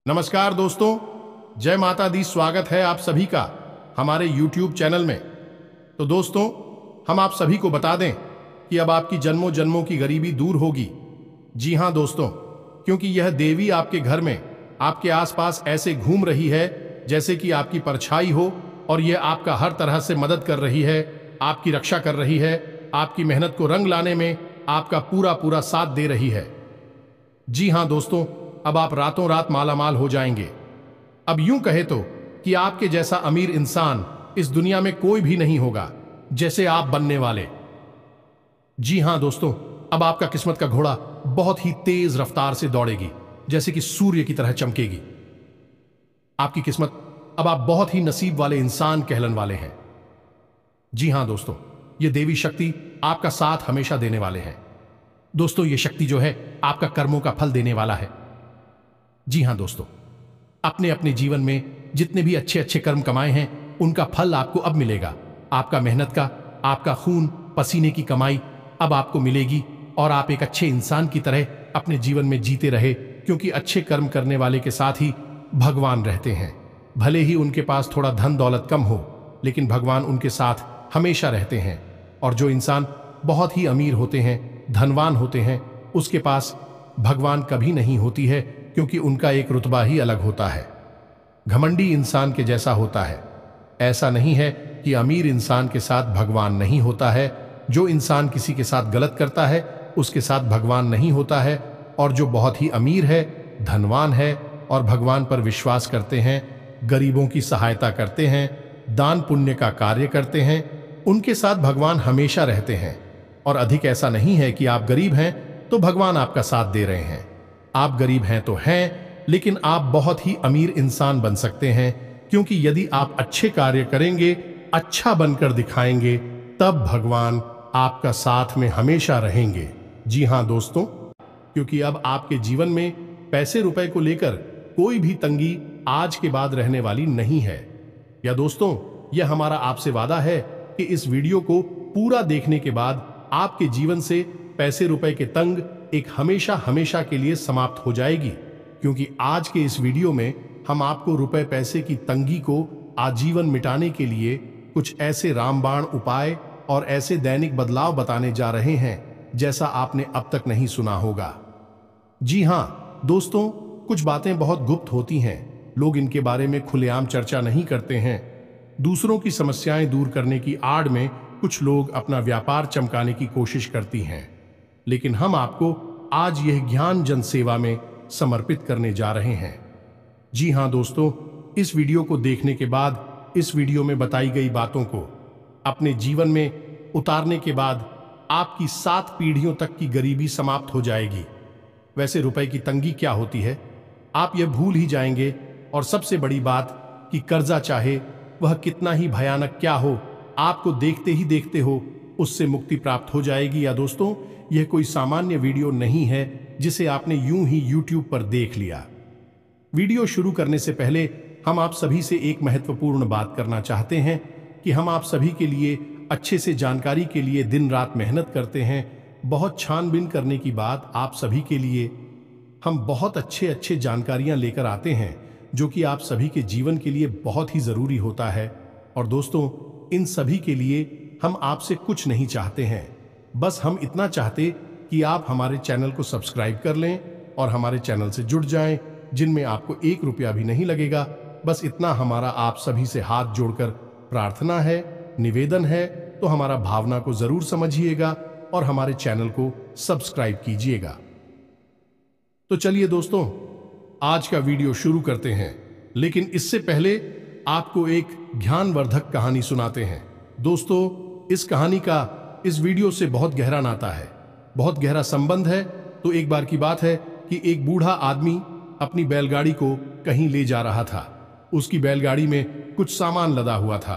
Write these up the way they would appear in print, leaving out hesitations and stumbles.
नमस्कार दोस्तों, जय माता दी। स्वागत है आप सभी का हमारे YouTube चैनल में। तो दोस्तों, हम आप सभी को बता दें कि अब आपकी जन्मों जन्मों की गरीबी दूर होगी। जी हां दोस्तों, क्योंकि यह देवी आपके घर में, आपके आसपास ऐसे घूम रही है जैसे कि आपकी परछाई हो, और यह आपका हर तरह से मदद कर रही है, आपकी रक्षा कर रही है, आपकी मेहनत को रंग लाने में आपका पूरा पूरा साथ दे रही है। जी हां दोस्तों, अब आप रातों रात मालामाल हो जाएंगे। अब यूं कहे तो कि आपके जैसा अमीर इंसान इस दुनिया में कोई भी नहीं होगा जैसे आप बनने वाले। जी हां दोस्तों, अब आपका किस्मत का घोड़ा बहुत ही तेज रफ्तार से दौड़ेगी, जैसे कि सूर्य की तरह चमकेगी। आपकी किस्मत, अब आप बहुत ही नसीब वाले इंसान कहलन वाले हैं। जी हां दोस्तों, यह देवी शक्ति आपका साथ हमेशा देने वाले हैं। दोस्तों, यह शक्ति जो है आपका कर्मों का फल देने वाला है। जी हां दोस्तों, अपने अपने जीवन में जितने भी अच्छे अच्छे कर्म कमाए हैं उनका फल आपको अब मिलेगा। आपका मेहनत का, आपका खून पसीने की कमाई अब आपको मिलेगी, और आप एक अच्छे इंसान की तरह अपने जीवन में जीते रहे, क्योंकि अच्छे कर्म करने वाले के साथ ही भगवान रहते हैं। भले ही उनके पास थोड़ा धन दौलत कम हो, लेकिन भगवान उनके साथ हमेशा रहते हैं। और जो इंसान बहुत ही अमीर होते हैं, धनवान होते हैं, उसके पास भगवान कभी नहीं होती है, क्योंकि उनका एक रुतबा ही अलग होता है। घमंडी इंसान के जैसा होता है। ऐसा नहीं है कि अमीर इंसान के साथ भगवान नहीं होता है। जो इंसान किसी के साथ गलत करता है उसके साथ भगवान नहीं होता है, और जो बहुत ही अमीर है, धनवान है और भगवान पर विश्वास करते हैं, गरीबों की सहायता करते हैं, दान पुण्य का कार्य करते हैं, उनके साथ भगवान हमेशा रहते हैं। और अधिक ऐसा नहीं है कि आप गरीब हैं तो भगवान आपका साथ दे रहे हैं। आप गरीब हैं तो हैं, लेकिन आप बहुत ही अमीर इंसान बन सकते हैं, क्योंकि यदि आप अच्छे कार्य करेंगे, अच्छा बनकर दिखाएंगे, तब भगवान आपका साथ में हमेशा रहेंगे। जी हां दोस्तों, क्योंकि अब आपके जीवन में पैसे रुपए को लेकर कोई भी तंगी आज के बाद रहने वाली नहीं है। या दोस्तों, यह हमारा आपसे वादा है कि इस वीडियो को पूरा देखने के बाद आपके जीवन से पैसे रुपए के तंग एक हमेशा हमेशा के लिए समाप्त हो जाएगी। क्योंकि आज के इस वीडियो में हम आपको रुपए पैसे की तंगी को आजीवन मिटाने के लिए कुछ ऐसे रामबाण उपाय और ऐसे दैनिक बदलाव बताने जा रहे हैं जैसा आपने अब तक नहीं सुना होगा। जी हां दोस्तों, कुछ बातें बहुत गुप्त होती हैं। लोग इनके बारे में खुलेआम चर्चा नहीं करते हैं। दूसरों की समस्याएं दूर करने की आड़ में कुछ लोग अपना व्यापार चमकाने की कोशिश करती हैं, लेकिन हम आपको आज यह ज्ञान जन सेवा में समर्पित करने जा रहे हैं। जी हां दोस्तों, इस वीडियो को देखने के बाद, इस वीडियो में बताई गई बातों को अपने जीवन में उतारने के बाद आपकी 7 पीढ़ियों तक की गरीबी समाप्त हो जाएगी। वैसे रुपए की तंगी क्या होती है आप यह भूल ही जाएंगे, और सबसे बड़ी बात कि कर्जा चाहे वह कितना ही भयानक क्या हो, आपको देखते ही देखते हो उससे मुक्ति प्राप्त हो जाएगी। या दोस्तों, यह कोई सामान्य वीडियो नहीं है जिसे आपने यूं ही YouTube पर देख लिया। वीडियो शुरू करने से पहले हम आप सभी से एक महत्वपूर्ण बात करना चाहते हैं कि हम आप सभी के लिए अच्छे से जानकारी के लिए दिन रात मेहनत करते हैं। बहुत छानबीन करने की बात आप सभी के लिए हम बहुत अच्छे अच्छे जानकारियां लेकर आते हैं, जो कि आप सभी के जीवन के लिए बहुत ही जरूरी होता है। और दोस्तों, इन सभी के लिए हम आपसे कुछ नहीं चाहते हैं, बस हम इतना चाहते कि आप हमारे चैनल को सब्सक्राइब कर लें और हमारे चैनल से जुड़ जाएं, जिनमें आपको 1 रुपया भी नहीं लगेगा। बस इतना हमारा आप सभी से हाथ जोड़कर प्रार्थना है, निवेदन है। तो हमारा भावना को जरूर समझिएगा और हमारे चैनल को सब्सक्राइब कीजिएगा। तो चलिए दोस्तों, आज का वीडियो शुरू करते हैं, लेकिन इससे पहले आपको एक ज्ञानवर्धक कहानी सुनाते हैं। दोस्तों, इस कहानी का इस वीडियो से बहुत गहरा नाता है, बहुत गहरा संबंध है। तो एक बार की बात है कि एक बूढ़ा आदमी अपनी बैलगाड़ी को कहीं ले जा रहा था। उसकी बैलगाड़ी में कुछ सामान लदा हुआ था।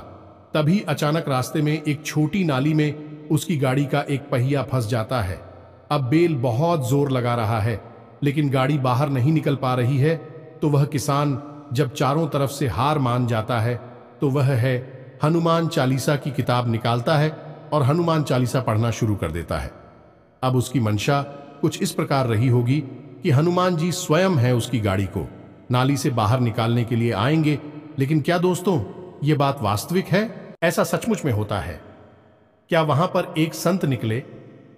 तभी अचानक रास्ते में एक छोटी नाली में उसकी गाड़ी का एक पहिया फंस जाता है। अब बैल बहुत जोर लगा रहा है, लेकिन गाड़ी बाहर नहीं निकल पा रही है। तो वह किसान जब चारों तरफ से हार मान जाता है, तो वह है हनुमान चालीसा की किताब निकालता है और हनुमान चालीसा पढ़ना शुरू कर देता है। अब उसकी मंशा कुछ इस प्रकार रही होगी कि हनुमान जी स्वयं है उसकी गाड़ी को नाली से बाहर निकालने के लिए आएंगे। लेकिन क्या दोस्तों ये बात वास्तविक है? ऐसा सचमुच में होता है क्या? वहां पर एक संत निकले,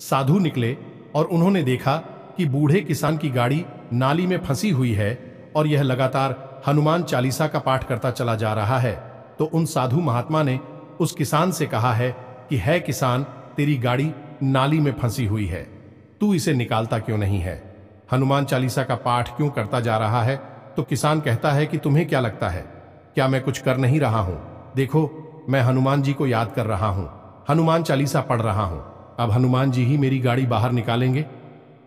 साधु निकले और उन्होंने देखा कि बूढ़े किसान की गाड़ी नाली में फंसी हुई है और यह लगातार हनुमान चालीसा का पाठ करता चला जा रहा है। तो उन साधु महात्मा ने उस किसान से कहा है कि है किसान, तेरी गाड़ी नाली में फंसी हुई है, तू इसे निकालता क्यों नहीं है? हनुमान चालीसा का पाठ क्यों करता जा रहा है? तो किसान कहता है कि तुम्हें क्या लगता है, क्या मैं कुछ कर नहीं रहा हूं? देखो, मैं हनुमान जी को याद कर रहा हूं, हनुमान चालीसा पढ़ रहा हूं। अब हनुमान जी ही मेरी गाड़ी बाहर निकालेंगे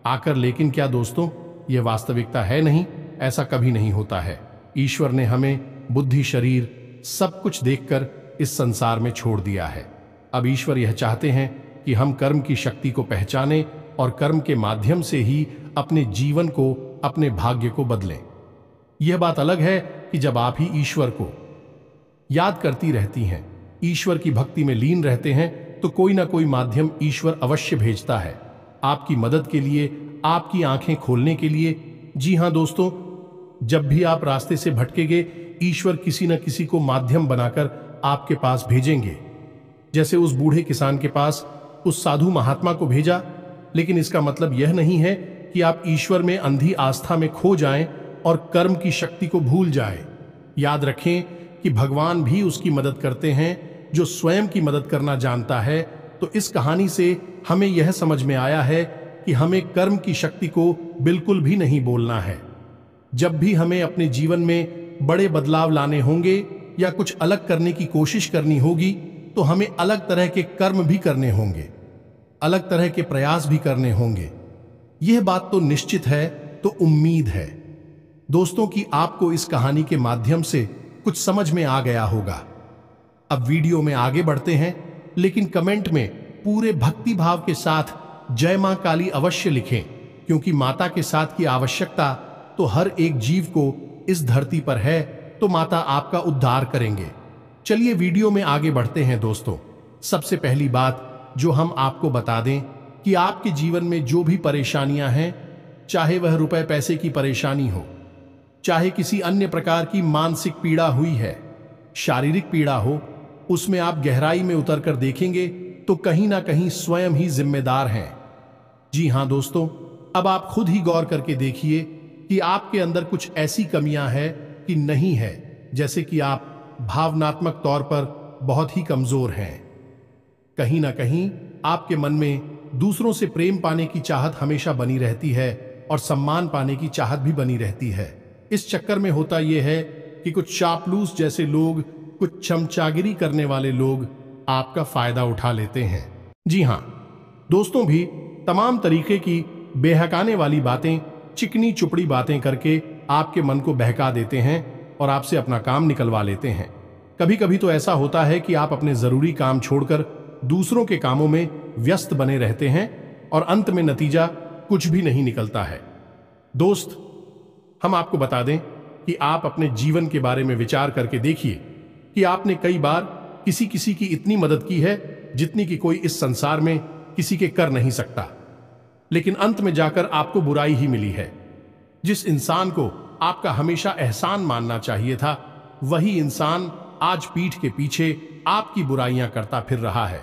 आकर। लेकिन क्या दोस्तों यह वास्तविकता है? नहीं, ऐसा कभी नहीं होता है। ईश्वर ने हमें बुद्धि, शरीर सब कुछ देकर इस संसार में छोड़ दिया है। अब ईश्वर यह चाहते हैं कि हम कर्म की शक्ति को पहचानें और कर्म के माध्यम से ही अपने जीवन को, अपने भाग्य को बदलें। यह बात अलग है कि जब आप ही ईश्वर को याद करती रहती हैं, ईश्वर की भक्ति में लीन रहते हैं, तो कोई ना कोई माध्यम ईश्वर अवश्य भेजता है आपकी मदद के लिए, आपकी आंखें खोलने के लिए। जी हां दोस्तों, जब भी आप रास्ते से भटकेंगे, ईश्वर किसी न किसी को माध्यम बनाकर आपके पास भेजेंगे। जैसे उस बूढ़े किसान के पास उस साधु महात्मा को भेजा। लेकिन इसका मतलब यह नहीं है कि आप ईश्वर में अंधी आस्था में खो जाएं और कर्म की शक्ति को भूल जाएं। याद रखें कि भगवान भी उसकी मदद करते हैं जो स्वयं की मदद करना जानता है। तो इस कहानी से हमें यह समझ में आया है कि हमें कर्म की शक्ति को बिल्कुल भी नहीं बोलना है। जब भी हमें अपने जीवन में बड़े बदलाव लाने होंगे या कुछ अलग करने की कोशिश करनी होगी, तो हमें अलग तरह के कर्म भी करने होंगे, अलग तरह के प्रयास भी करने होंगे। यह बात तो निश्चित है। तो उम्मीद है दोस्तों कि आपको इस कहानी के माध्यम से कुछ समझ में आ गया होगा। अब वीडियो में आगे बढ़ते हैं, लेकिन कमेंट में पूरे भक्ति भाव के साथ जय मां काली अवश्य लिखें, क्योंकि माता के साथ की आवश्यकता तो हर एक जीव को इस धरती पर है। तो माता आपका उद्धार करेंगे। चलिए वीडियो में आगे बढ़ते हैं दोस्तों। सबसे पहली बात जो हम आपको बता दें कि आपके जीवन में जो भी परेशानियां हैं, चाहे वह रुपए पैसे की परेशानी हो, चाहे किसी अन्य प्रकार की मानसिक पीड़ा हुई है, शारीरिक पीड़ा हो, उसमें आप गहराई में उतरकर देखेंगे तो कहीं ना कहीं स्वयं ही जिम्मेदार हैं। जी हां दोस्तों, अब आप खुद ही गौर करके देखिए कि आपके अंदर कुछ ऐसी कमियां हैं कि नहीं है। जैसे कि आप भावनात्मक तौर पर बहुत ही कमजोर हैं। कहीं ना कहीं आपके मन में दूसरों से प्रेम पाने की चाहत हमेशा बनी रहती है और सम्मान पाने की चाहत भी बनी रहती है। इस चक्कर में होता यह है कि कुछ चापलूस जैसे लोग, कुछ चमचागिरी करने वाले लोग आपका फायदा उठा लेते हैं। जी हां दोस्तों, भी तमाम तरीके की बेहकाने वाली बातें, चिकनी चुपड़ी बातें करके आपके मन को बहका देते हैं और आपसे अपना काम निकलवा लेते हैं। कभी कभी तो ऐसा होता है कि आप अपने जरूरी काम छोड़कर दूसरों के कामों में व्यस्त बने रहते हैं और अंत में नतीजा कुछ भी नहीं निकलता है। दोस्त, हम आपको बता दें कि आप अपने जीवन के बारे में विचार करके देखिए कि आपने कई बार किसी किसी की इतनी मदद की है जितनी कि कोई इस संसार में किसी के कर नहीं सकता, लेकिन अंत में जाकर आपको बुराई ही मिली है। जिस इंसान को आपका हमेशा एहसान मानना चाहिए था, वही इंसान आज पीठ के पीछे आपकी बुराइयां करता फिर रहा है।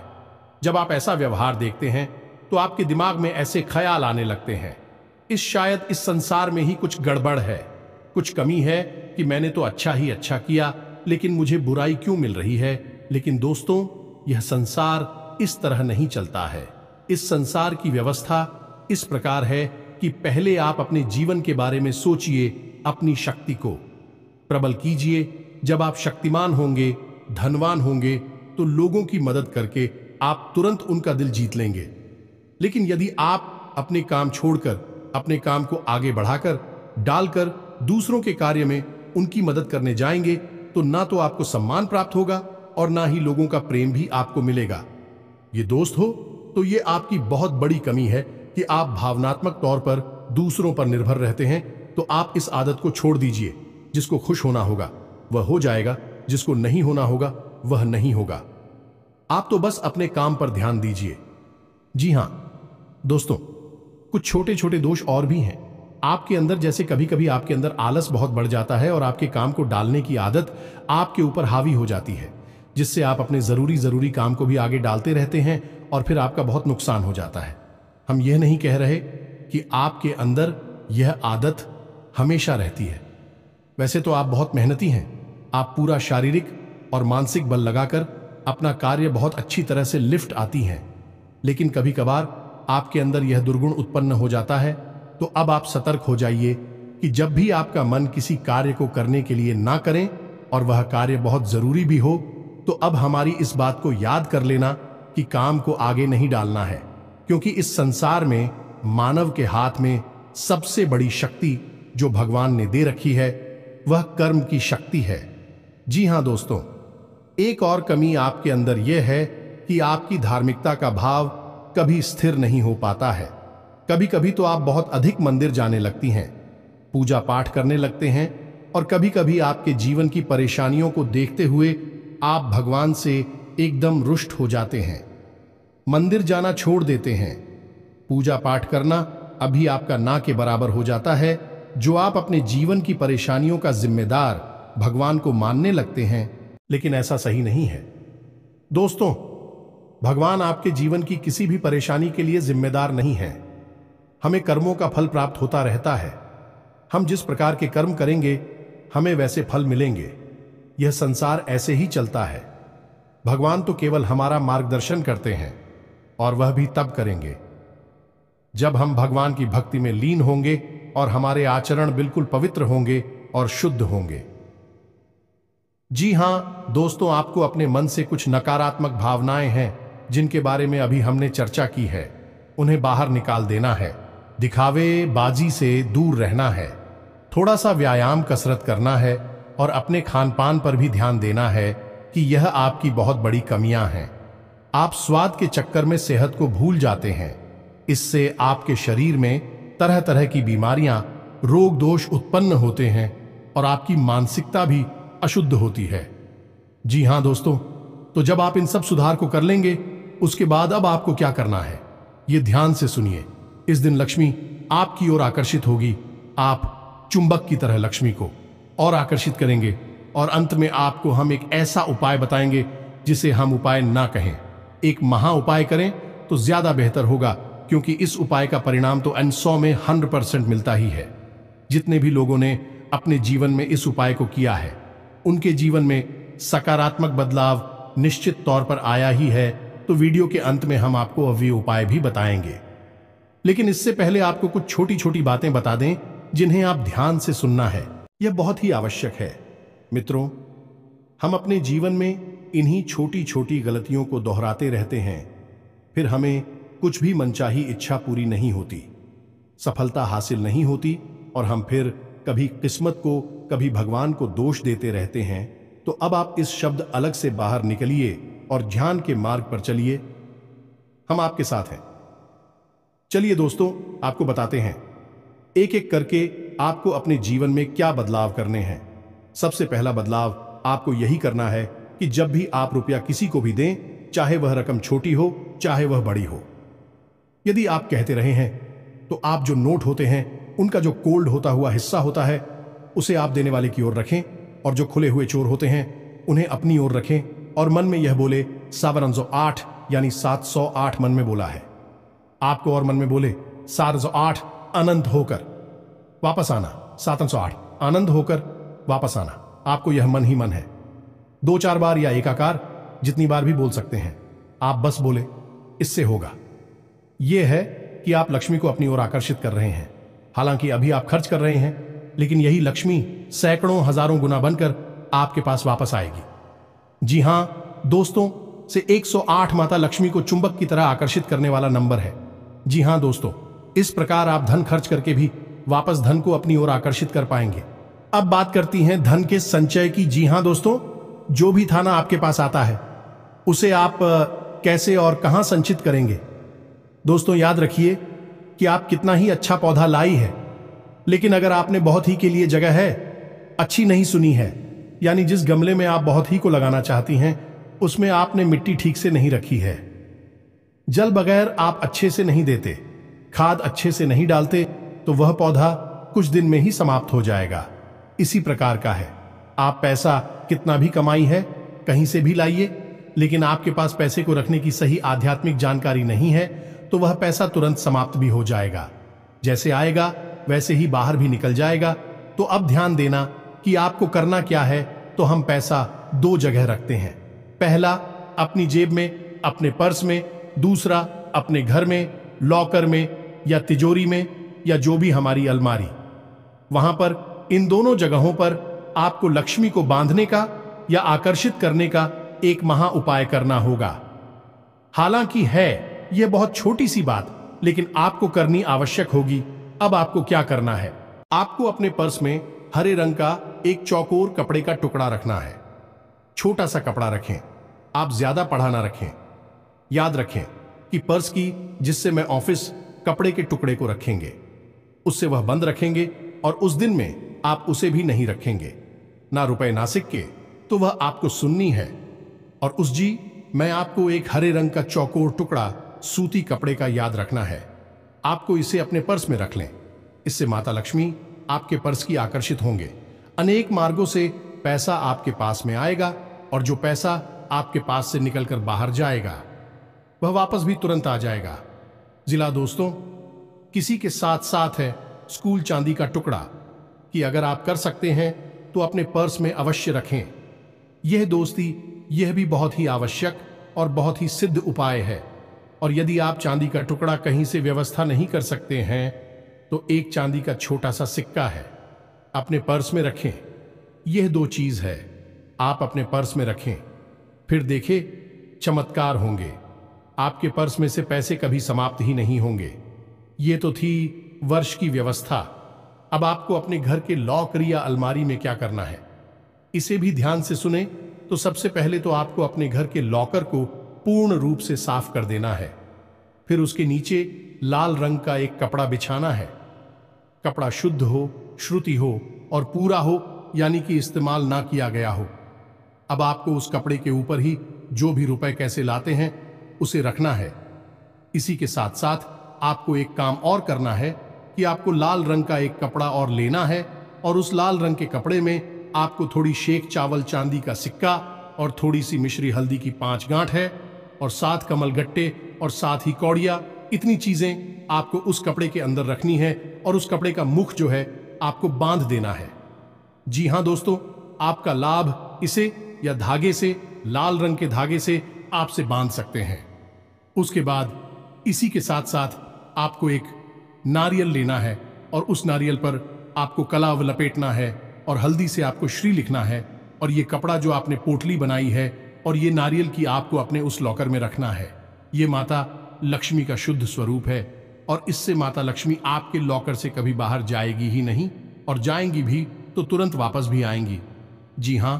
जब आप ऐसा व्यवहार देखते हैं तो आपके दिमाग में ऐसे ख्याल आने लगते हैं, शायद इस संसार में ही कुछ गड़बड़ है, कुछ कमी है कि मैंने तो अच्छा ही अच्छा किया, लेकिन मुझे बुराई क्यों मिल रही है। लेकिन दोस्तों, यह संसार इस तरह नहीं चलता है। इस संसार की व्यवस्था इस प्रकार है कि पहले आप अपने जीवन के बारे में सोचिए, अपनी शक्ति को प्रबल कीजिए। जब आप शक्तिमान होंगे, धनवान होंगे, तो लोगों की मदद करके आप तुरंत उनका दिल जीत लेंगे। लेकिन यदि आप अपने काम छोड़कर, अपने काम को आगे बढ़ाकर डालकर दूसरों के कार्य में उनकी मदद करने जाएंगे, तो ना तो आपको सम्मान प्राप्त होगा और ना ही लोगों का प्रेम भी आपको मिलेगा। ये दोस्त हो, तो ये आपकी बहुत बड़ी कमी है कि आप भावनात्मक तौर पर दूसरों पर निर्भर रहते हैं। तो आप इस आदत को छोड़ दीजिए। जिसको खुश होना होगा वह हो जाएगा, जिसको नहीं होना होगा वह नहीं होगा। आप तो बस अपने काम पर ध्यान दीजिए। जी हां दोस्तों, कुछ छोटे छोटे दोष और भी हैं। आपके अंदर जैसे कभी कभी आपके अंदर आलस बहुत बढ़ जाता है और आपके काम को डालने की आदत आपके ऊपर हावी हो जाती है, जिससे आप अपने ज़रूरी काम को भी आगे डालते रहते हैं और फिर आपका बहुत नुकसान हो जाता है। हम यह नहीं कह रहे कि आपके अंदर यह आदत हमेशा रहती है। वैसे तो आप बहुत मेहनती हैं, आप पूरा शारीरिक और मानसिक बल लगाकर अपना कार्य बहुत अच्छी तरह से लिफ्ट आती हैं, लेकिन कभी कभार आपके अंदर यह दुर्गुण उत्पन्न हो जाता है। तो अब आप सतर्क हो जाइए कि जब भी आपका मन किसी कार्य को करने के लिए ना करें और वह कार्य बहुत जरूरी भी हो, तो अब हमारी इस बात को याद कर लेना कि काम को आगे नहीं डालना है, क्योंकि इस संसार में मानव के हाथ में सबसे बड़ी शक्ति जो भगवान ने दे रखी है वह कर्म की शक्ति है। जी हां दोस्तों, एक और कमी आपके अंदर यह है कि आपकी धार्मिकता का भाव कभी स्थिर नहीं हो पाता है। कभी कभी तो आप बहुत अधिक मंदिर जाने लगती हैं, पूजा पाठ करने लगते हैं, और कभी कभी आपके जीवन की परेशानियों को देखते हुए आप भगवान से एकदम रुष्ट हो जाते हैं, मंदिर जाना छोड़ देते हैं। पूजा पाठ करना अभी आपका ना के बराबर हो जाता है, जो आप अपने जीवन की परेशानियों का जिम्मेदार भगवान को मानने लगते हैं, लेकिन ऐसा सही नहीं है। दोस्तों, भगवान आपके जीवन की किसी भी परेशानी के लिए जिम्मेदार नहीं है। हमें कर्मों का फल प्राप्त होता रहता है। हम जिस प्रकार के कर्म करेंगे हमें वैसे फल मिलेंगे। यह संसार ऐसे ही चलता है। भगवान तो केवल हमारा मार्गदर्शन करते हैं, और वह भी तब करेंगे जब हम भगवान की भक्ति में लीन होंगे और हमारे आचरण बिल्कुल पवित्र होंगे और शुद्ध होंगे। जी हां दोस्तों, आपको अपने मन से कुछ नकारात्मक भावनाएं हैं जिनके बारे में अभी हमने चर्चा की है, उन्हें बाहर निकाल देना है। दिखावे बाजी से दूर रहना है, थोड़ा सा व्यायाम कसरत करना है, और अपने खान पान पर भी ध्यान देना है कि यह आपकी बहुत बड़ी कमियां हैं। आप स्वाद के चक्कर में सेहत को भूल जाते हैं। इससे आपके शरीर में तरह तरह की बीमारियां, रोग दोष उत्पन्न होते हैं और आपकी मानसिकता भी अशुद्ध होती है। जी हां दोस्तों, तो जब आप इन सब सुधार को कर लेंगे, उसके बाद अब आपको क्या करना है ये ध्यान से सुनिए। इस दिन लक्ष्मी आपकी ओर आकर्षित होगी। आप चुंबक की तरह लक्ष्मी को और आकर्षित करेंगे, और अंत में आपको हम एक ऐसा उपाय बताएंगे जिसे हम उपाय ना कहें, एक महा उपाय करें तो ज्यादा बेहतर होगा, क्योंकि इस उपाय का परिणाम तो 100 में 100% मिलता ही है। जितने भी लोगों ने अपने जीवन में इस उपाय को किया है, उनके जीवन में सकारात्मक बदलाव निश्चित तौर पर आया ही है। तो वीडियो के अंत में हम आपको अभी उपाय भी बताएंगे, लेकिन इससे पहले आपको कुछ छोटी छोटी बातें बता दें जिन्हें आप ध्यान से सुनना है। यह बहुत ही आवश्यक है। मित्रों, हम अपने जीवन में इन्हीं छोटी छोटी गलतियों को दोहराते रहते हैं, फिर हमें कुछ भी मनचाही इच्छा पूरी नहीं होती, सफलता हासिल नहीं होती, और हम फिर कभी किस्मत को, कभी भगवान को दोष देते रहते हैं। तो अब आप इस शब्द अलग से बाहर निकलिए और ध्यान के मार्ग पर चलिए। हम आपके साथ हैं। चलिए दोस्तों, आपको बताते हैं एक एक करके आपको अपने जीवन में क्या बदलाव करने हैं। सबसे पहला बदलाव आपको यही करना है कि जब भी आप रुपया किसी को भी दें, चाहे वह रकम छोटी हो चाहे वह बड़ी हो, यदि आप कहते रहे हैं तो आप जो नोट होते हैं उनका जो कोल्ड होता हुआ हिस्सा होता है उसे आप देने वाले की ओर रखें, और जो खुले हुए चोर होते हैं उन्हें अपनी ओर रखें, और मन में यह बोले 708 यानी 708 मन में बोला है आपको, और मन में बोले 708 अनंत होकर वापस आना, 708 आनंद होकर वापस आना। आपको यह मन ही मन है। 2-4 बार या एकाकार जितनी बार भी बोल सकते हैं, आप बस बोले, इससे होगा यह है कि आप लक्ष्मी को अपनी ओर आकर्षित कर रहे हैं। हालांकि अभी आप खर्च कर रहे हैं, लेकिन यही लक्ष्मी सैकड़ों हजारों गुना बनकर आपके पास वापस आएगी। जी हां दोस्तों, से 108 माता लक्ष्मी को चुंबक की तरह आकर्षित करने वाला नंबर है। जी हां दोस्तों, इस प्रकार आप धन खर्च करके भी वापस धन को अपनी ओर आकर्षित कर पाएंगे। अब बात करती हैं धन के संचय की। जी हां दोस्तों, जो भी थाना आपके पास आता है उसे आप कैसे और कहां संचित करेंगे। दोस्तों याद रखिए कि आप कितना ही अच्छा पौधा लाई है, लेकिन अगर आपने बहुत ही के लिए जगह है अच्छी नहीं सुनी है, यानी जिस गमले में आप बहुत ही को लगाना चाहती हैं उसमें आपने मिट्टी ठीक से नहीं रखी है, जल बगैर आप अच्छे से नहीं देते, खाद अच्छे से नहीं डालते, तो वह पौधा कुछ दिन में ही समाप्त हो जाएगा। इसी प्रकार का है, आप पैसा कितना भी कमाई है, कहीं से भी लाइए, लेकिन आपके पास पैसे को रखने की सही आध्यात्मिक जानकारी नहीं है तो वह पैसा तुरंत समाप्त भी हो जाएगा। जैसे आएगा वैसे ही बाहर भी निकल जाएगा। तो अब ध्यान देना कि आपको करना क्या है। तो हम पैसा दो जगह रखते हैं। पहला, अपनी जेब में, अपने पर्स में। दूसरा, अपने घर में, लॉकर में या तिजोरी में या जो भी हमारी अलमारी, वहां पर, इन दोनों जगहों पर आपको लक्ष्मी को बांधने का या आकर्षित करने का एक महा उपाय करना होगा। हालांकि है यह बहुत छोटी सी बात, लेकिन आपको करनी आवश्यक होगी। अब आपको क्या करना है, आपको अपने पर्स में हरे रंग का एक चौकोर कपड़े का टुकड़ा रखना है। छोटा सा कपड़ा रखें, आप ज्यादा पढ़ा ना रखें। याद रखें कि पर्स की जिससे मैं ऑफिस कपड़े के टुकड़े को रखेंगे, उससे वह बंद रखेंगे और उस दिन में आप उसे भी नहीं रखेंगे, ना रुपए ना सिक्के, तो वह आपको सुननी है। और उस जी, मैं आपको एक हरे रंग का चौकोर टुकड़ा सूती कपड़े का याद रखना है। आपको इसे अपने पर्स में रख लें। इससे माता लक्ष्मी आपके पर्स की आकर्षित होंगे। अनेक मार्गों से पैसा आपके पास में आएगा और जो पैसा आपके पास से निकलकर बाहर जाएगा वह वापस भी तुरंत आ जाएगा। जिला दोस्तों, किसी के साथ साथ है स्कूल चांदी का टुकड़ा कि अगर आप कर सकते हैं तो अपने पर्स में अवश्य रखें। यह दोस्ती, यह भी बहुत ही आवश्यक और बहुत ही सिद्ध उपाय है। और यदि आप चांदी का टुकड़ा कहीं से व्यवस्था नहीं कर सकते हैं तो एक चांदी का छोटा सा सिक्का है, अपने पर्स में रखें। यह दो चीज है, आप अपने पर्स में रखें, फिर देखें चमत्कार होंगे। आपके पर्स में से पैसे कभी समाप्त ही नहीं होंगे। ये तो थी वर्ष की व्यवस्था। अब आपको अपने घर के लॉकर या अलमारी में क्या करना है, इसे भी ध्यान से सुने। तो सबसे पहले तो आपको अपने घर के लॉकर को पूर्ण रूप से साफ कर देना है। फिर उसके नीचे लाल रंग का एक कपड़ा बिछाना है। कपड़ा शुद्ध हो, श्रुति हो और पूरा हो, यानी कि इस्तेमाल ना किया गया हो। अब आपको उस कपड़े के ऊपर ही जो भी रुपए कैसे लाते हैं उसे रखना है। इसी के साथ साथ आपको एक काम और करना है कि आपको लाल रंग का एक कपड़ा और लेना है और उस लाल रंग के कपड़े में आपको थोड़ी शेख चावल चांदी का सिक्का और थोड़ी सी मिश्री हल्दी की 5 गांठ है और 7 कमल गट्टे और साथ ही कौड़िया, इतनी चीजें आपको उस कपड़े के अंदर रखनी है और उस कपड़े का मुख जो है आपको बांध देना है। जी हां दोस्तों, आपका लाभ इसे या धागे से, लाल रंग के धागे से आपसे बांध सकते हैं। उसके बाद इसी के साथ साथ आपको एक नारियल लेना है और उस नारियल पर आपको कलाव लपेटना है और हल्दी से आपको श्री लिखना है और ये कपड़ा जो आपने पोटली बनाई है और ये नारियल की आपको अपने उस लॉकर में रखना है। ये माता लक्ष्मी का शुद्ध स्वरूप है और इससे माता लक्ष्मी आपके लॉकर से कभी बाहर जाएगी ही नहीं और जाएंगी भी तो तुरंत वापस भी आएंगी। जी हां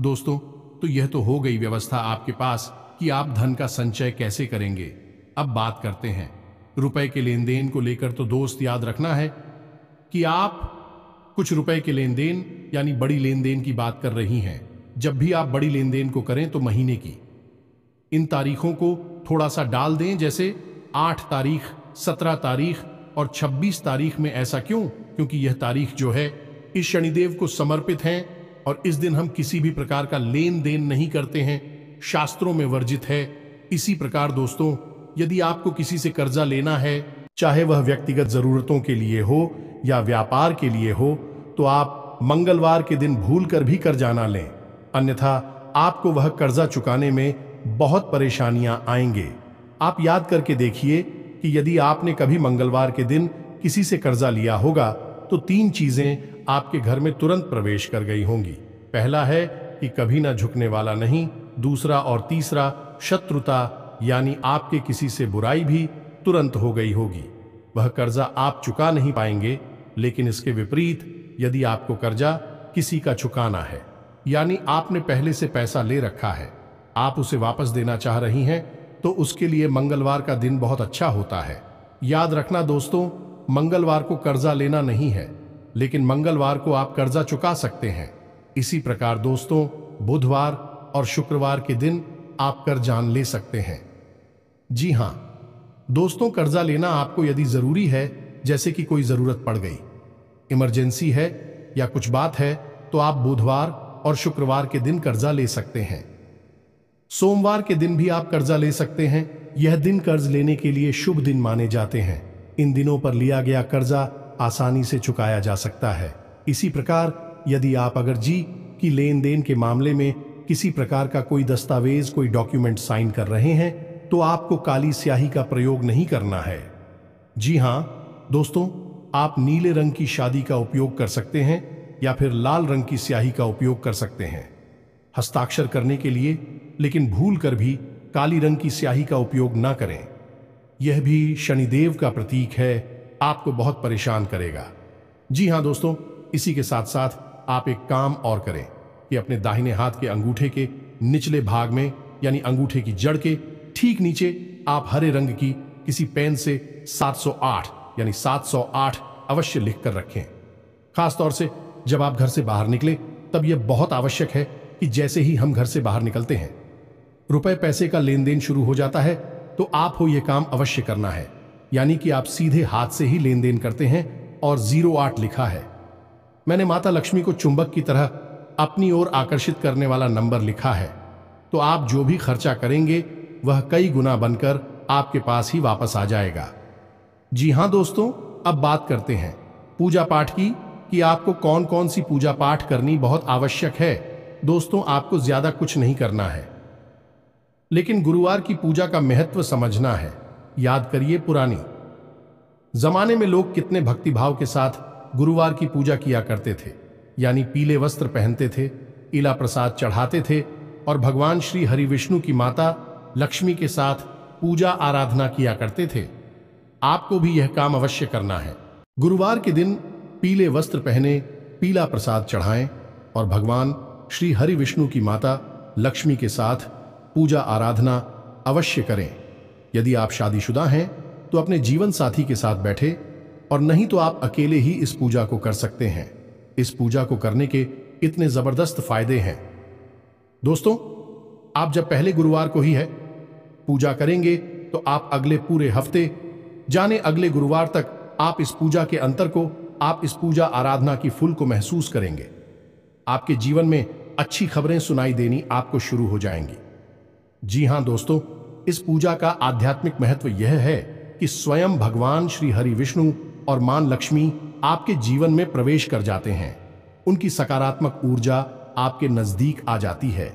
दोस्तों, तो यह तो हो गई व्यवस्था आपके पास कि आप धन का संचय कैसे करेंगे। अब बात करते हैं रुपए के लेन देन को लेकर। तो दोस्त याद रखना है कि आप कुछ रुपए के लेन देन यानी बड़ी लेन देन की बात कर रही हैं। जब भी आप बड़ी लेन देन को करें तो महीने की इन तारीखों को थोड़ा सा डाल दें, जैसे 8 तारीख, 17 तारीख और 26 तारीख में। ऐसा क्यों? क्योंकि यह तारीख जो है इस शनिदेव को समर्पित है और इस दिन हम किसी भी प्रकार का लेन देन नहीं करते हैं, शास्त्रों में वर्जित है। इसी प्रकार दोस्तों, यदि आपको किसी से कर्जा लेना है, चाहे वह व्यक्तिगत जरूरतों के लिए हो या व्यापार के लिए हो, तो आप मंगलवार के दिन भूल कर भी कर्जा ना लें, अन्यथा आपको वह कर्जा चुकाने में बहुत परेशानियां आएंगे। आप याद करके देखिए कि यदि आपने कभी मंगलवार के दिन किसी से कर्जा लिया होगा तो 3 चीजें आपके घर में तुरंत प्रवेश कर गई होंगी। पहला है कि कभी ना झुकने वाला नहीं, दूसरा और तीसरा शत्रुता, यानी आपके किसी से बुराई भी तुरंत हो गई होगी। वह कर्जा आप चुका नहीं पाएंगे। लेकिन इसके विपरीत यदि आपको कर्जा किसी का चुकाना है, यानी आपने पहले से पैसा ले रखा है, आप उसे वापस देना चाह रही हैं, तो उसके लिए मंगलवार का दिन बहुत अच्छा होता है। याद रखना दोस्तों, मंगलवार को कर्जा लेना नहीं है, लेकिन मंगलवार को आप कर्जा चुका सकते हैं। इसी प्रकार दोस्तों, बुधवार और शुक्रवार के दिन आप कर्जान ले सकते हैं। जी हां दोस्तों, कर्जा लेना आपको यदि जरूरी है, जैसे कि कोई जरूरत पड़ गई, इमरजेंसी है या कुछ बात है तो आप बुधवार और शुक्रवार के दिन कर्जा ले सकते हैं। सोमवार के दिन भी आप कर्जा ले सकते हैं। यह दिन कर्ज लेने के लिए शुभ दिन माने जाते हैं। इन दिनों पर लिया गया कर्जा आसानी से चुकाया जा सकता है। इसी प्रकार यदि आप अगर जी की लेन देन के मामले में किसी प्रकार का कोई दस्तावेज, कोई डॉक्यूमेंट साइन कर रहे हैं तो आपको काली स्याही का प्रयोग नहीं करना है। जी हां दोस्तों, आप नीले रंग की शादी का उपयोग कर सकते हैं या फिर लाल रंग की स्याही का उपयोग कर सकते हैं हस्ताक्षर करने के लिए, लेकिन भूल कर भी काली रंग की स्याही का उपयोग ना करें। यह भी शनिदेव का प्रतीक है, आपको बहुत परेशान करेगा। जी हां दोस्तों, इसी के साथ साथ आप एक काम और करें कि अपने दाहिने हाथ के अंगूठे के निचले भाग में यानी अंगूठे की जड़ के ठीक नीचे आप हरे रंग की किसी पेन से 708 यानी 708 अवश्य लिख कर रखें। खासतौर से जब आप घर से बाहर निकले तब यह बहुत आवश्यक है कि जैसे ही हम घर से बाहर निकलते हैं, रुपए पैसे का लेन देन शुरू हो जाता है तो आप हो यह काम अवश्य करना है, यानी कि आप सीधे हाथ से ही लेन देन करते हैं और 08 लिखा है। मैंने माता लक्ष्मी को चुंबक की तरह अपनी ओर आकर्षित करने वाला नंबर लिखा है, तो आप जो भी खर्चा करेंगे वह कई गुना बनकर आपके पास ही वापस आ जाएगा। जी हां दोस्तों, अब बात करते हैं पूजा पाठ की कि आपको कौन कौन सी पूजा पाठ करनी बहुत आवश्यक है। दोस्तों, आपको ज्यादा कुछ नहीं करना है, लेकिन गुरुवार की पूजा का महत्व समझना है। याद करिए पुरानी जमाने में लोग कितने भक्तिभाव के साथ गुरुवार की पूजा किया करते थे, यानी पीले वस्त्र पहनते थे, इला प्रसाद चढ़ाते थे और भगवान श्री हरि विष्णु की माता लक्ष्मी के साथ पूजा आराधना किया करते थे। आपको भी यह काम अवश्य करना है। गुरुवार के दिन पीले वस्त्र पहने, पीला प्रसाद चढ़ाएं और भगवान श्री हरि विष्णु की माता लक्ष्मी के साथ पूजा आराधना अवश्य करें। यदि आप शादीशुदा हैं तो अपने जीवन साथी के साथ बैठे, और नहीं तो आप अकेले ही इस पूजा को कर सकते हैं। इस पूजा को करने के इतने जबरदस्त फायदे हैं। दोस्तों, आप जब पहले गुरुवार को ही है पूजा करेंगे तो आप अगले पूरे हफ्ते जाने अगले गुरुवार तक आप इस पूजा के अंतर को, आप इस पूजा आराधना की फुल को महसूस करेंगे। आपके जीवन में अच्छी खबरें सुनाई देनी आपको शुरू हो जाएंगी। जी हां दोस्तों, इस पूजा का आध्यात्मिक महत्व यह है कि स्वयं भगवान श्री हरि विष्णु और मां लक्ष्मी आपके जीवन में प्रवेश कर जाते हैं। उनकी सकारात्मक ऊर्जा आपके नजदीक आ जाती है।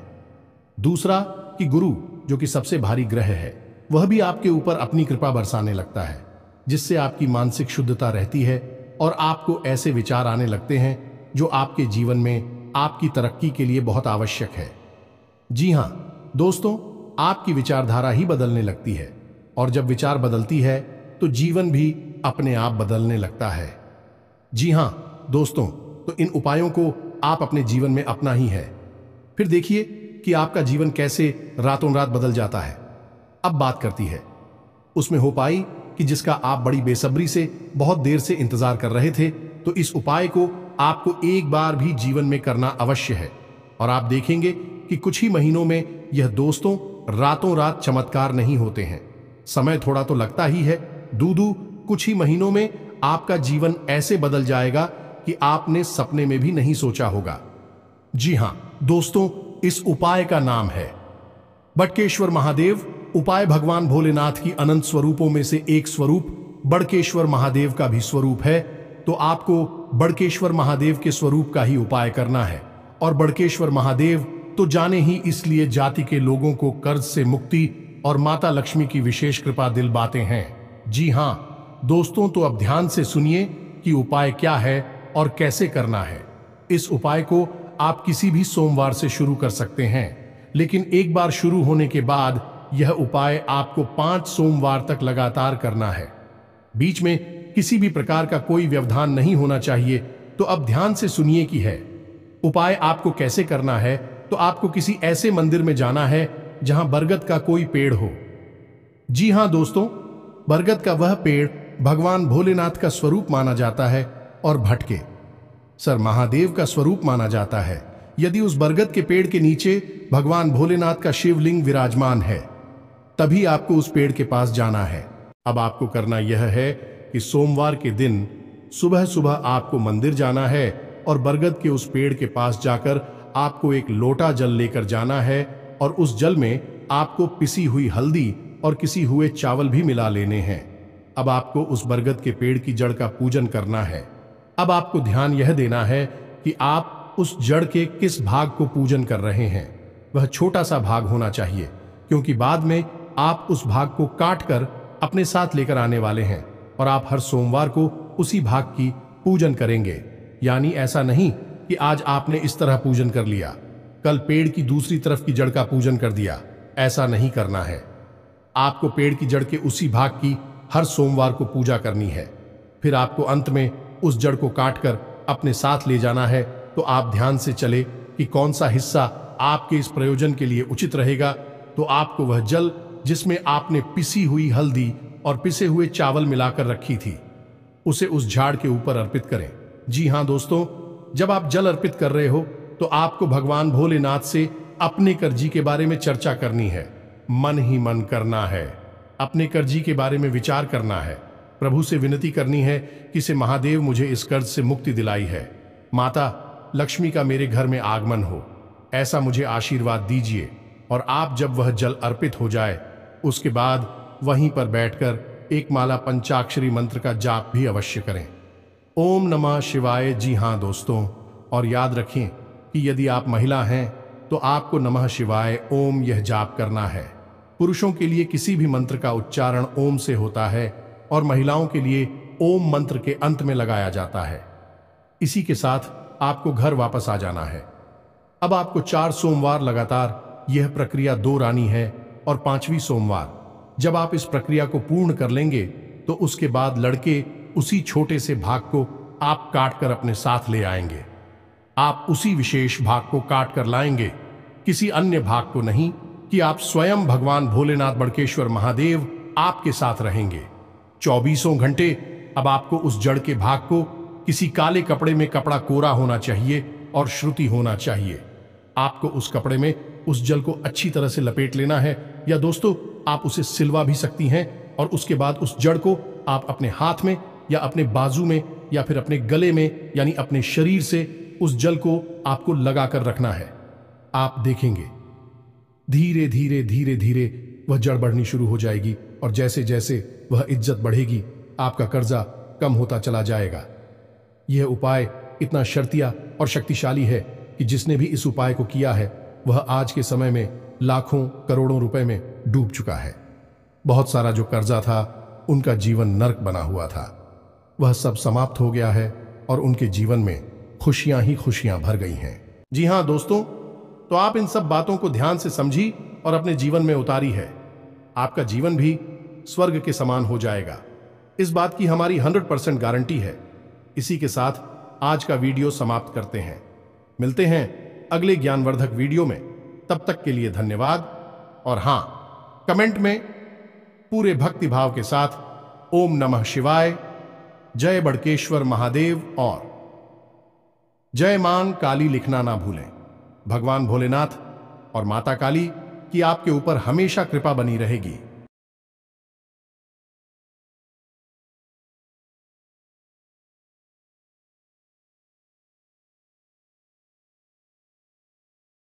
दूसरा कि गुरु, जो कि सबसे भारी ग्रह है, वह भी आपके ऊपर अपनी कृपा बरसाने लगता है, जिससे आपकी मानसिक शुद्धता रहती है और आपको ऐसे विचार आने लगते हैं जो आपके जीवन में आपकी तरक्की के लिए बहुत आवश्यक है। जी हां दोस्तों, आपकी विचारधारा ही बदलने लगती है, और जब विचार बदलती है तो जीवन भी अपने आप बदलने लगता है। जी हां दोस्तों, तो इन उपायों को आप अपने जीवन में अपना ही है, फिर देखिए कि आपका जीवन कैसे रातों रात बदल जाता है। अब बात करती है उसमें हो पाई कि जिसका आप बड़ी बेसब्री से बहुत देर से इंतजार कर रहे थे, तो इस उपाय को आपको एक बार भी जीवन में करना अवश्य है, और आप देखेंगे कि कुछ ही महीनों में यह दोस्तों रातों रात चमत्कार नहीं होते हैं। समय थोड़ा तो लगता ही है, दूदू कुछ ही महीनों में आपका जीवन ऐसे बदल जाएगा कि आपने सपने में भी नहीं सोचा होगा। जी हां दोस्तों, इस उपाय का नाम है बड़केश्वर महादेव। उपाय भगवान भोलेनाथ की अनंत स्वरूपों में से एक स्वरूप बड़केश्वर महादेव का भी स्वरूप है, तो आपको बड़केश्वर महादेव के स्वरूप का ही उपाय करना है। और बड़केश्वर महादेव तो जाने ही इसलिए जाति के लोगों को कर्ज से मुक्ति और माता लक्ष्मी की विशेष कृपा दिलवाते हैं। जी हां दोस्तों, तो अब ध्यान से सुनिए कि उपाय क्या है और कैसे करना है। इस उपाय को आप किसी भी सोमवार से शुरू कर सकते हैं, लेकिन एक बार शुरू होने के बाद यह उपाय आपको 5 सोमवार तक लगातार करना है। बीच में किसी भी प्रकार का कोई व्यवधान नहीं होना चाहिए। तो अब ध्यान से सुनिए कि है उपाय आपको कैसे करना है। तो आपको किसी ऐसे मंदिर में जाना है जहां बरगद का कोई पेड़ हो। जी हां दोस्तों, बरगद का वह पेड़ भगवान भोलेनाथ का स्वरूप माना जाता है और भटके सर महादेव का स्वरूप माना जाता है। यदि उस बरगद के पेड़ के नीचे भगवान भोलेनाथ का शिवलिंग विराजमान है, तभी आपको उस पेड़ के पास जाना है। अब आपको करना यह है कि सोमवार के दिन सुबह सुबह आपको मंदिर जाना है और बरगद के उस पेड़ के पास जाकर आपको एक लोटा जल लेकर जाना है और उस जल में आपको पिसी हुई हल्दी और किसी हुए चावल भी मिला लेने हैं। अब आपको उस बरगद के पेड़ की जड़ का पूजन करना है। अब आपको ध्यान यह देना है कि आप उस जड़ के किस भाग को पूजन कर रहे हैं। वह छोटा सा भाग होना चाहिए, क्योंकि बाद में आप उस भाग को काट कर अपने साथ लेकर आने वाले हैं और आप हर सोमवार को उसी भाग की पूजन करेंगे। यानी ऐसा नहीं कि आज आपने इस तरह पूजन कर लिया, कल पेड़ की दूसरी तरफ की जड़ का पूजन कर दिया। ऐसा नहीं करना है। आपको पेड़ की जड़ के उसी भाग की हर सोमवार को पूजा करनी है। फिर आपको अंत में उस जड़ को काटकर अपने साथ ले जाना है। तो आप ध्यान से चले कि कौन सा हिस्सा आपके इस प्रयोजन के लिए उचित रहेगा। तो आपको वह जल जिसमें आपने पिसी हुई हल्दी और पिसे हुए चावल मिलाकर रखी थी, उसे उस झाड़ के ऊपर अर्पित करें। जी हाँ दोस्तों, जब आप जल अर्पित कर रहे हो तो आपको भगवान भोलेनाथ से अपने कर्जी के बारे में चर्चा करनी है। मन ही मन करना है। अपने कर्जी के बारे में विचार करना है। प्रभु से विनती करनी है कि से महादेव मुझे इस कर्ज से मुक्ति दिलाई है। माता लक्ष्मी का मेरे घर में आगमन हो, ऐसा मुझे आशीर्वाद दीजिए। और आप जब वह जल अर्पित हो जाए उसके बाद वहीं पर बैठकर एक माला पंचाक्षरी मंत्र का जाप भी अवश्य करें। ओम नमः शिवाय। जी हाँ दोस्तों, और याद रखें कि यदि आप महिला हैं तो आपको नमः शिवाय ओम यह जाप करना है। पुरुषों के लिए किसी भी मंत्र का उच्चारण ओम से होता है और महिलाओं के लिए ओम मंत्र के अंत में लगाया जाता है। इसी के साथ आपको घर वापस आ जाना है। अब आपको 4 सोमवार लगातार यह प्रक्रिया दोहरानी है और 5वीं सोमवार जब आप इस प्रक्रिया को पूर्ण कर लेंगे तो उसके बाद लड़के उसी छोटे से भाग को आप काट कर अपने साथ ले आएंगे। आप उसी विशेष भाग को काट कर लाएंगे, किसी अन्य भाग को नहीं, कि आप स्वयं भगवान भोलेनाथ बड़केश्वर महादेव आपके साथ रहेंगे 24 घंटे। अब आपको उस जड़ के भाग को किसी काले कपड़े में, कपड़ा कोरा होना चाहिए और श्रुति होना चाहिए। आपको उस कपड़े में उस जल को अच्छी तरह से लपेट लेना है, या दोस्तों आप उसे सिलवा भी सकती हैं। और उसके बाद उस जड़ को आप अपने हाथ में या अपने बाजू में या फिर अपने गले में, यानी अपने शरीर से उस जल को आपको लगा कर रखना है। आप देखेंगे धीरे धीरे धीरे धीरे वह जड़ बढ़नी शुरू हो जाएगी और जैसे जैसे वह इज्जत बढ़ेगी आपका कर्जा कम होता चला जाएगा। यह उपाय इतना शर्तिया और शक्तिशाली है कि जिसने भी इस उपाय को किया है वह आज के समय में लाखों करोड़ों रुपए में डूब चुका है। बहुत सारा जो कर्जा था, उनका जीवन नर्क बना हुआ था, वह सब समाप्त हो गया है और उनके जीवन में खुशियां ही खुशियां भर गई हैं। जी हाँ दोस्तों, तो आप इन सब बातों को ध्यान से समझी और अपने जीवन में उतारी है। आपका जीवन भी स्वर्ग के समान हो जाएगा, इस बात की हमारी 100% गारंटी है। इसी के साथ आज का वीडियो समाप्त करते हैं। मिलते हैं अगले ज्ञानवर्धक वीडियो में। तब तक के लिए धन्यवाद। और हाँ, कमेंट में पूरे भक्ति भाव के साथ ओम नमः शिवाय, जय बड़केश्वर महादेव और जय मां काली लिखना ना भूलें। भगवान भोलेनाथ और माता काली की आपके ऊपर हमेशा कृपा बनी रहेगी।